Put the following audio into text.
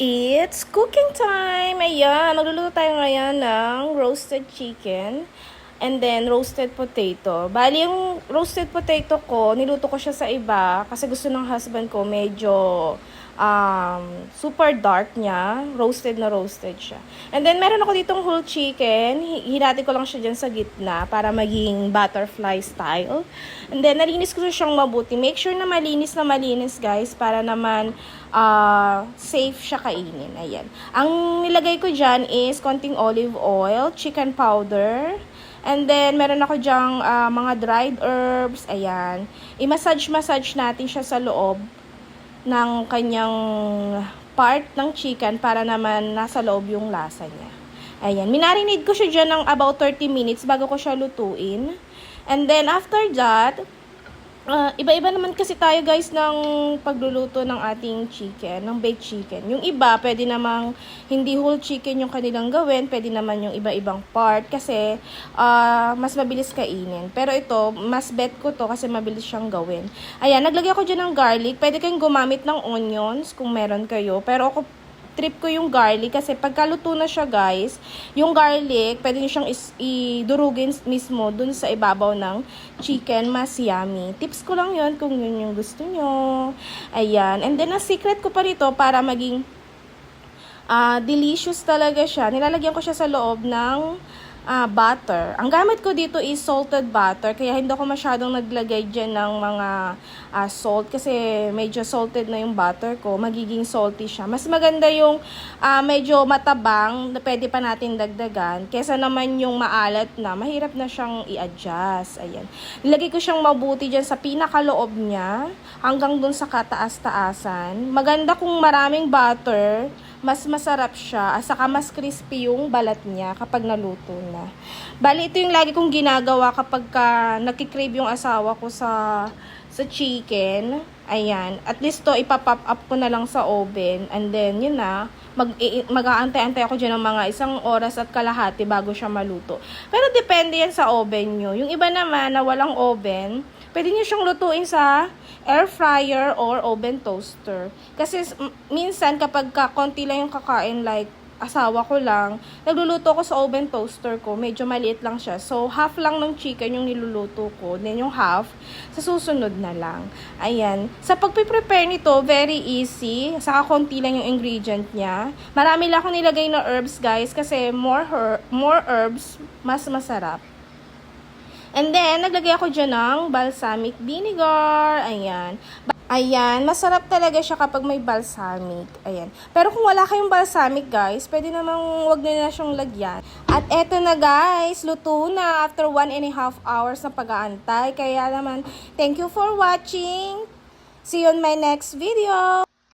It's cooking time! Ayan, magluluto tayo ngayon ng roasted chicken and then roasted potato. Bali, yung roasted potato ko, niluto ko siya sa iba kasi gusto ng husband ko medyo super dark niya. Roasted na roasted siya. And then, meron ako ditong whole chicken. Hinati ko lang siya dyan sa gitna para maging butterfly style. And then, nalinis ko siyang mabuti. Make sure na malinis, guys, para naman safe siya kainin. Ayan. Ang nilagay ko dyan is konting olive oil, chicken powder, and then meron ako dyang mga dried herbs. Ayan. I-massage natin siya sa loob ng kanyang part ng chicken para naman nasa loob yung lasa niya. Ayan. Minarinade ko siya dyan ng about 30 minutes bago ko siya lutuin. And then after that, iba-iba naman kasi tayo guys ng pagluluto ng ating chicken, ng baked chicken. Yung iba, pwede namang hindi whole chicken yung kanilang gawin, pwede naman yung iba-ibang part kasi mas mabilis kainin. Pero ito, mas bet ko to kasi mabilis siyang gawin. Ayan, naglagay ako dyan ng garlic. Pwede kayong gumamit ng onions kung meron kayo. Pero ako, trip ko yung garlic kasi pagkaluto na siya guys, yung garlic, pwede nyo siyang idurugin mismo dun sa ibabaw ng chicken, mas yummy. Tips ko lang yun kung yun yung gusto nyo. Ayan. And then, ang secret ko pa rito para maging delicious talaga siya, nilalagyan ko siya sa loob ng butter. Ang gamit ko dito is salted butter, kaya hindi ako masyadong naglagay dyan ng mga salt kasi medyo salted na yung butter ko, magiging salty siya. Mas maganda yung medyo matabang na pwede pa natin dagdagan kesa naman yung maalat na mahirap na siyang i-adjust. Ayan. Nilagay ko siyang mabuti dyan sa pinakaloob niya hanggang dun sa kataas-taasan. Maganda kung maraming butter, mas masarap siya, at saka mas crispy yung balat niya kapag naluto na. Bali, ito yung lagi kong ginagawa kapag nakikrave yung asawa ko sa chicken. Ayan. At least to, ipapop up ko na lang sa oven. And then, yun na, mag-aantay-antay ako dyan ng mga 1 oras at kalahati bago siya maluto. Pero depende yan sa oven nyo. Yung iba naman na walang oven, pwede nyo siyang lutuin sa air fryer or oven toaster. Kasi minsan kapag konti lang yung kakain, like asawa ko lang, nagluluto ko sa oven toaster ko, medyo maliit lang siya. So, half lang ng chicken yung niluluto ko. Then, yung half, sa susunod na lang. Ayan. Sa pagpiprepare nito, very easy. Saka konti lang yung ingredient niya. Marami lang akong nilagay na herbs, guys, kasi more herbs, mas masarap. And then, naglagay ako dyan ng balsamic vinegar. Ayan. Ayan, masarap talaga siya kapag may balsamic. Ayan. Pero kung wala kayong balsamic, guys, pwede namang wag na siyang lagyan. At eto na, guys, luto na after 1.5 hours na pag-aantay. Kaya naman, thank you for watching. See you on my next video.